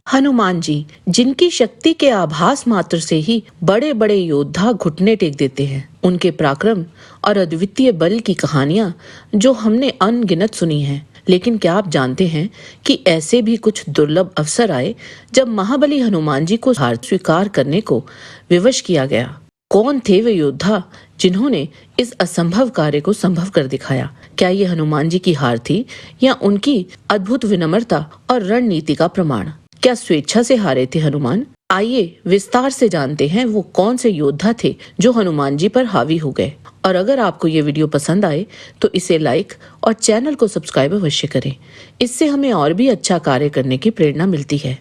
हनुमान जी, जिनकी शक्ति के आभास मात्र से ही बड़े बड़े योद्धा घुटने टेक देते हैं, उनके पराक्रम और अद्वितीय बल की कहानियां जो हमने अनगिनत सुनी हैं। लेकिन क्या आप जानते हैं कि ऐसे भी कुछ दुर्लभ अवसर आए जब महाबली हनुमान जी को हार स्वीकार करने को विवश किया गया। कौन थे वे योद्धा जिन्होंने इस असंभव कार्य को संभव कर दिखाया? क्या ये हनुमान जी की हार थी या उनकी अद्भुत विनम्रता और रणनीति का प्रमाण? क्या स्वेच्छा से हारे थे हनुमान? आइए विस्तार से जानते हैं वो कौन से योद्धा थे जो हनुमान जी पर हावी हो गए। और अगर आपको ये वीडियो पसंद आए तो इसे लाइक और चैनल को सब्सक्राइब अवश्य करें। इससे हमें और भी अच्छा कार्य करने की प्रेरणा मिलती है।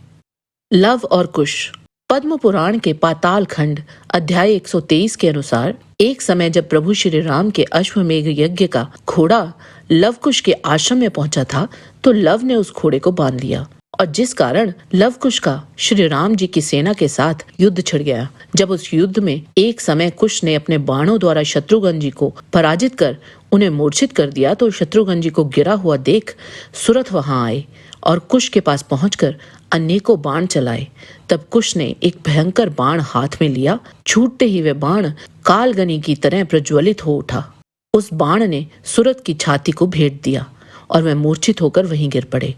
लव और कुश। पद्म पुराण के पाताल खंड अध्याय 123 के अनुसार एक समय जब प्रभु श्री राम के अश्वमेघ यज्ञ का घोड़ा लवकुश के आश्रम में पहुंचा था तो लव ने उस घोड़े को बांध लिया और जिस कारण लवकुश का श्री राम जी की सेना के साथ युद्ध छिड़ गया। जब उस युद्ध में एक समय कुश ने अपने बाणों द्वारा शत्रुघ्न जी को पराजित कर उन्हें मूर्छित कर दिया तो शत्रुघ्न जी को गिरा हुआ देख सुरथ वहां आए और कुश के पास पहुंचकर अनेकों बाण चलाए। तब कुश ने एक भयंकर बाण हाथ में लिया। छूटते ही वह बाण कालगनी की तरह प्रज्वलित हो उठा। उस बाण ने सुरथ की छाती को भेद दिया और वह मूर्छित होकर वहीं गिर पड़े।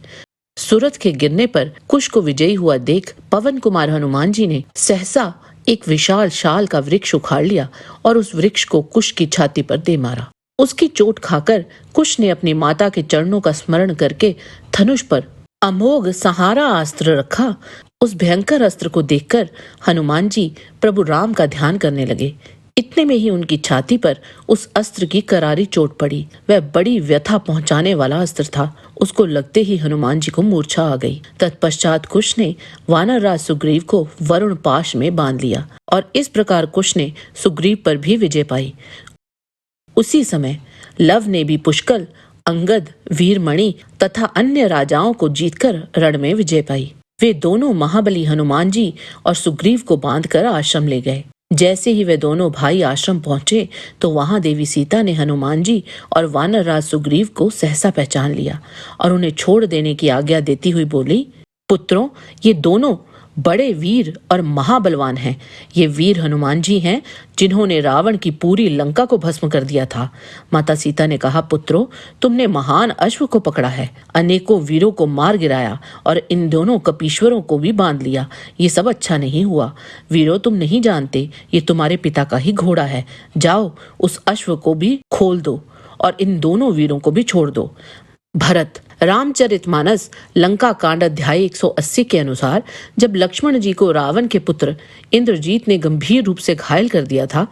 सुरथ के गिरने पर कुश को विजयी हुआ देख पवन कुमार हनुमान जी ने सहसा एक विशाल शाल का वृक्ष उखाड़ लिया और उस वृक्ष को कुश की छाती पर दे मारा। उसकी चोट खाकर कुश ने अपनी माता के चरणों का स्मरण करके धनुष पर अमोघ सहारा अस्त्र रखा। उस भयंकर अस्त्र को देखकर हनुमान जी प्रभु राम का ध्यान करने लगे। इतने में ही उनकी छाती पर उस अस्त्र की करारी चोट पड़ी। वह बड़ी व्यथा पहुंचाने वाला अस्त्र था। उसको लगते ही हनुमान जी को मूर्छा आ गई। तत्पश्चात कुश ने वानर राज सुग्रीव को वरुण पाश में बांध लिया और इस प्रकार कुश ने सुग्रीव पर भी विजय पाई। उसी समय लव ने भी पुष्कल, अंगद, वीरमणि तथा अन्य राजाओं को जीतकर रण में विजय पाई। वे दोनों महाबली हनुमान जी और सुग्रीव को बांधकर आश्रम ले गए। जैसे ही वे दोनों भाई आश्रम पहुंचे तो वहां देवी सीता ने हनुमान जी और वानर राज सुग्रीव को सहसा पहचान लिया और उन्हें छोड़ देने की आज्ञा देती हुई बोली, पुत्रों, ये दोनों बड़े वीर और महाबलवान हैं। ये वीर हनुमान जी हैं जिन्होंने रावण की पूरी लंका को भस्म कर दिया था। माता सीता ने कहा, पुत्रों, तुमने महान अश्व को पकड़ा है, अनेकों वीरों को मार गिराया और इन दोनों कपीश्वरों को भी बांध लिया। ये सब अच्छा नहीं हुआ। वीरों, तुम नहीं जानते ये तुम्हारे पिता का ही घोड़ा है। जाओ, उस अश्व को भी खोल दो और इन दोनों वीरों को भी छोड़ दो। भरत। रामचरितमानस लंका कांड अध्याय 180 के अनुसार जब लक्ष्मण जी को रावण के पुत्र इंद्रजीत ने गंभीर रूप से घायल कर दिया था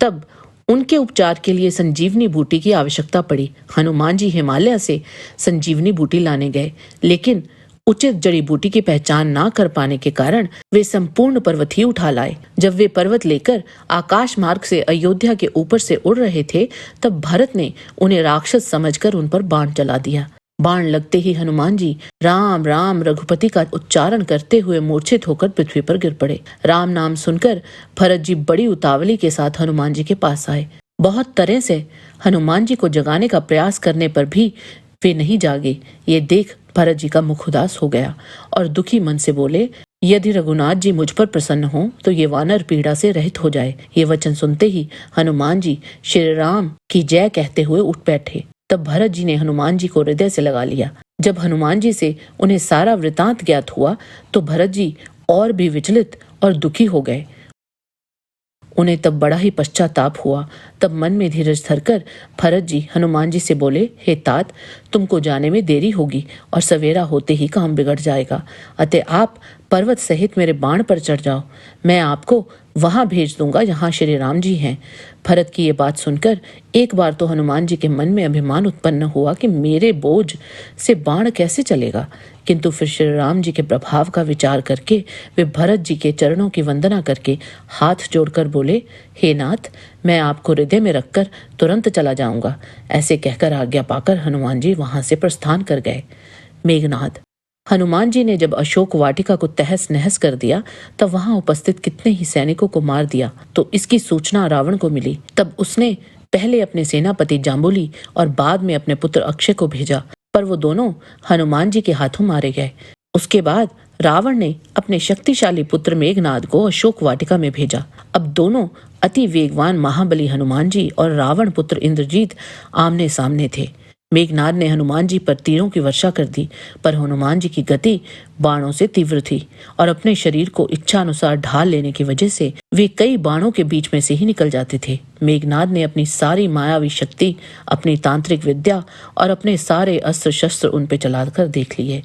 तब उनके उपचार के लिए संजीवनी बूटी की आवश्यकता पड़ी। हनुमान जी हिमालय से संजीवनी बूटी लाने गए, लेकिन उचित जड़ी बूटी की पहचान ना कर पाने के कारण वे संपूर्ण पर्वत ही उठा लाए। जब वे पर्वत लेकर आकाश मार्ग से अयोध्या के ऊपर से उड़ रहे थे तब भरत ने उन्हें राक्षस समझकर उन पर बाण चला दिया। बाण लगते ही हनुमान जी राम राम रघुपति का उच्चारण करते हुए मूर्छित होकर पृथ्वी पर गिर पड़े। राम नाम सुनकर भरत जी बड़ी उतावली के साथ हनुमान जी के पास आए। बहुत तरह से हनुमान जी को जगाने का प्रयास करने पर भी वे नहीं जागे। ये देख भरत जी का मुख उदास हो गया और दुखी मन से बोले, यदि रघुनाथ जी मुझ पर प्रसन्न हो तो ये वानर पीड़ा से रहित हो जाए। ये वचन सुनते ही हनुमान जी श्री राम की जय कहते हुए उठ बैठे। तब भरत जी ने हनुमान जी को हृदय से लगा लिया। जब हनुमान जी से उन्हें सारा वृतांत ज्ञात हुआ तो भरत जी और भी विचलित और दुखी हो गए। उन्हें तब बड़ा ही पश्चाताप हुआ। तब मन में धीरज धरकर भरत जी हनुमान जी से बोले, हे तात, तुमको जाने में देरी होगी और सवेरा होते ही काम बिगड़ जाएगा। अतः आप पर्वत सहित मेरे बाण पर चढ़ जाओ। मैं आपको वहां भेज दूंगा जहां श्री राम जी हैं। भरत की ये बात सुनकर एक बार तो हनुमान जी के मन में अभिमान उत्पन्न हुआ कि मेरे बोझ से बाण कैसे चलेगा, किंतु फिर श्री राम जी के प्रभाव का विचार करके वे भरत जी के चरणों की वंदना करके हाथ जोड़कर बोले, हे नाथ, मैं आपको हृदय में रखकर तुरंत चला जाऊंगा। ऐसे कहकर आज्ञा पाकर हनुमान जी वहां से प्रस्थान कर गए। मेघनाद। हनुमान जी ने जब अशोक वाटिका को तहस नहस कर दिया तब वहां उपस्थित कितने ही सैनिकों को मार दिया तो इसकी सूचना रावण को मिली। तब उसने पहले अपने सेनापति जाम्बुली और बाद में अपने पुत्र अक्षय को भेजा, पर वो दोनों हनुमान जी के हाथों मारे गए। उसके बाद रावण ने अपने शक्तिशाली पुत्र मेघनाद को अशोक वाटिका में भेजा। अब दोनों अति वेगवान महाबली हनुमान जी और रावण पुत्र इंद्रजीत आमने सामने थे। मेघनाद ने हनुमान जी पर तीरों की वर्षा कर दी, पर हनुमान जी की गति बाणों से तीव्र थी और अपने शरीर को इच्छा अनुसार ढाल लेने की वजह से वे कई बाणों के बीच में से ही निकल जाते थे। मेघनाद ने अपनी सारी मायावी शक्ति, अपनी तांत्रिक विद्या और अपने सारे अस्त्र शस्त्र उन पे चलाकर देख लिए,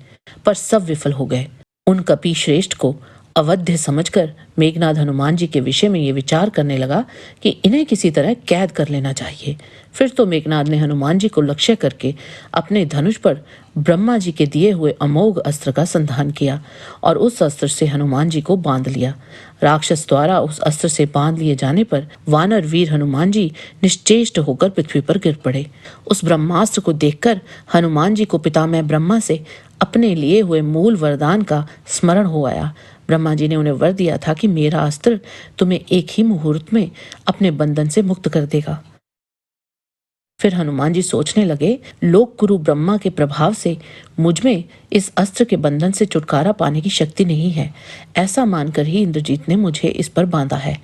पर सब विफल हो गए। उन कपि श्रेष्ठ को अवध्य समझकर मेघनाद हनुमान जी के विषय में ये विचार करने लगा कि इन्हें किसी तरह कैद कर लेना चाहिए। फिर तो मेघनाद ने हनुमान जी को लक्ष्य करके अपने धनुष पर ब्रह्मा जी के दिए हुए अमोघ अस्त्र का संधान किया और उस अस्त्र से हनुमान जी को बांध लिया। राक्षस द्वारा उस अस्त्र से बांध लिए जाने पर वानर वीर हनुमान जी निश्चेष्ट होकर पृथ्वी पर गिर पड़े। उस ब्रह्मास्त्र को देखकर हनुमान जी को पितामह ब्रह्मा से अपने लिए हुए मूल वरदान का स्मरण हो आया। ब्रह्मा जी ने उन्हें वर दिया था कि मेरा अस्त्र तुम्हें एक ही मुहूर्त में अपने बंधन से मुक्त कर देगा। फिर हनुमान जी सोचने लगे, लोक गुरु ब्रह्मा के प्रभाव से मुझ में इस अस्त्र के बंधन से छुटकारा पाने की शक्ति नहीं है। ऐसा मानकर ही इंद्रजीत ने मुझे इस पर बांधा है।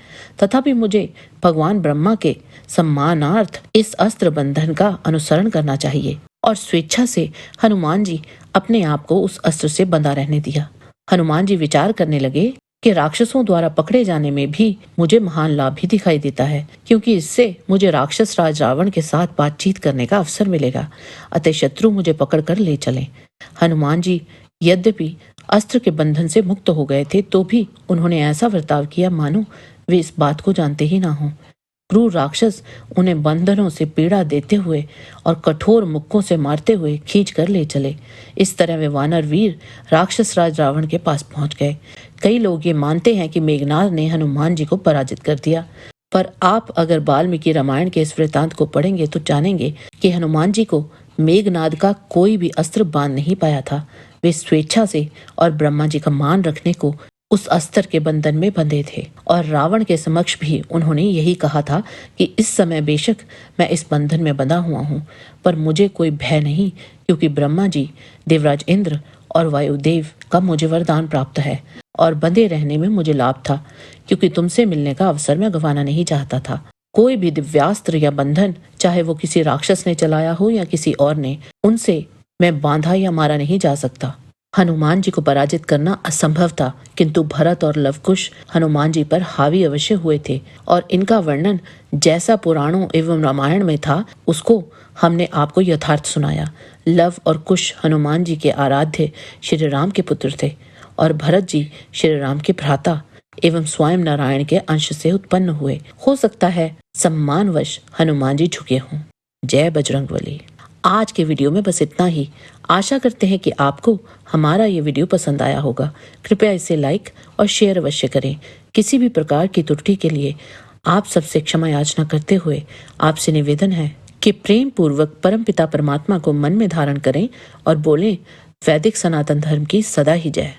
तथापि मुझे भगवान ब्रह्मा के सम्मानार्थ इस अस्त्र बंधन का अनुसरण करना चाहिए। और स्वेच्छा से हनुमान जी अपने आप को उस अस्त्र से बंधा रहने दिया। हनुमान जी विचार करने लगे कि राक्षसों द्वारा पकड़े जाने में भी मुझे महान लाभ भी दिखाई देता है, क्योंकि इससे मुझे राक्षस राज रावण के साथ बातचीत करने का अवसर मिलेगा। अतः शत्रु मुझे पकड़कर ले चले। हनुमान जी यद्यपि अस्त्र के बंधन से मुक्त हो गए थे, तो भी उन्होंने ऐसा बर्ताव किया मानो वे इस बात को जानते ही ना हो। क्रूर राक्षस उन्हें बंधनों से पीड़ा देते हुए और कठोर मुक्कों से मारते हुए खींच कर ले चले। इस तरह वे वानर वीर राक्षस राज रावण के पास पहुंच गए। कई लोग ये मानते हैं कि मेघनाद ने हनुमान जी को पराजित कर दिया, पर आप अगर वाल्मीकि रामायण के इस वृतांत को पढ़ेंगे तो जानेंगे कि हनुमान जी को मेघनाद का कोई भी अस्त्र बांध नहीं पाया था। वे स्वेच्छा से और ब्रह्मा जी का मान रखने को उस अस्त्र के बंधन में बंधे थे। और रावण के समक्ष भी उन्होंने यही कहा था कि इस समय बेशक मैं इस बंधन में बंधा हुआ हूँ, पर मुझे कोई भय नहीं, क्योंकि ब्रह्मा जी, देवराज इंद्र और वायुदेव का मुझे वरदान प्राप्त है और बंधे रहने में मुझे लाभ था, क्योंकि तुमसे मिलने का अवसर मैं गंवाना नहीं चाहता था। कोई भी दिव्यास्त्र या बंधन, चाहे वो किसी राक्षस ने चलाया हो या किसी और ने, उनसे मैं बांधा या मारा नहीं जा सकता। हनुमान जी को पराजित करना असंभव था, किंतु भरत और लवकुश हनुमान जी पर हावी अवश्य हुए थे और इनका वर्णन जैसा पुराणों एवं रामायण में था, उसको हमने आपको यथार्थ सुनाया। लव और कुश हनुमान जी के आराध्य श्री राम के पुत्र थे और भरत जी श्री राम के भ्राता एवं स्वयं नारायण के अंश से उत्पन्न हुए। हो सकता है सम्मानवश हनुमान जी झुके हों। जय बजरंगबली। आज के वीडियो में बस इतना ही। आशा करते हैं कि आपको हमारा ये वीडियो पसंद आया होगा। कृपया इसे लाइक और शेयर अवश्य करें। किसी भी प्रकार की त्रुटि के लिए आप सबसे क्षमा याचना करते हुए आपसे निवेदन है कि प्रेम पूर्वक परमपिता परमात्मा को मन में धारण करें और बोलें, वैदिक सनातन धर्म की सदा ही जय।